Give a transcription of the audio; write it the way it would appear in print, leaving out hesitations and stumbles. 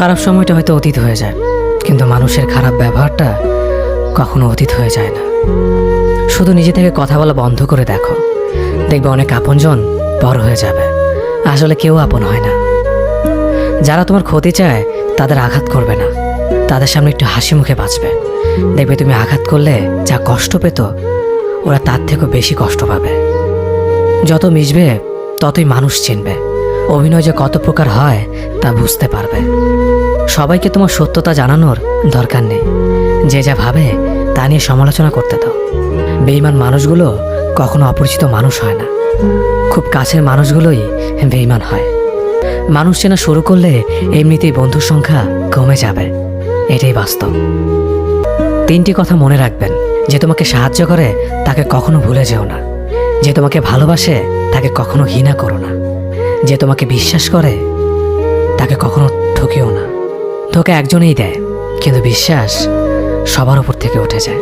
খারাপ সময়টা হয়তো অতীত হয়ে যায়, কিন্তু মানুষের খারাপ ব্যবহারটা কখনো অতীত হয়ে যায় না। শুধু নিজে থেকে কথা বলা বন্ধ করে দেখো, দেখবে অনেক আপনজন বড় হয়ে যাবে। আসলে কেউ আপন হয় না। যারা তোমার ক্ষতি চায় তাদের আঘাত করবে না, তাদের সামনে একটু হাসি মুখে বাঁচবে। দেখবে তুমি আঘাত করলে যা কষ্ট পেত, ওরা তার থেকেও বেশি কষ্ট পাবে। যত মিশবে ততই মানুষ চিনবে, অভিনয় যে কত প্রকার হয় তা বুঝতে পারবে। সবাইকে তোমার সত্যতা জানানোর দরকার নেই, যে যা ভাবে তা নিয়ে সমালোচনা করতে দাও। বেঈমান মানুষগুলো কখনো অপরিচিত মানুষ হয় না, খুব কাছের মানুষগুলোই বেঈমান হয়। মানুষ চেনা শুরু করলে এমনিতেই বন্ধুর সংখ্যা কমে যাবে, এটাই বাস্তব। 3টি কথা মনে রাখবেন: যে তোমাকে সাহায্য করে তাকে কখনো ভুলে যেও না, যে তোমাকে ভালোবাসে তাকে কখনো ঘৃণা করো না, যে তোমাকে বিশ্বাস করে তাকে কখনো ঠকিও না। ধোঁকা একজনেই দেয়, কিন্তু বিশ্বাস সবার উপর থেকে উঠে যায়।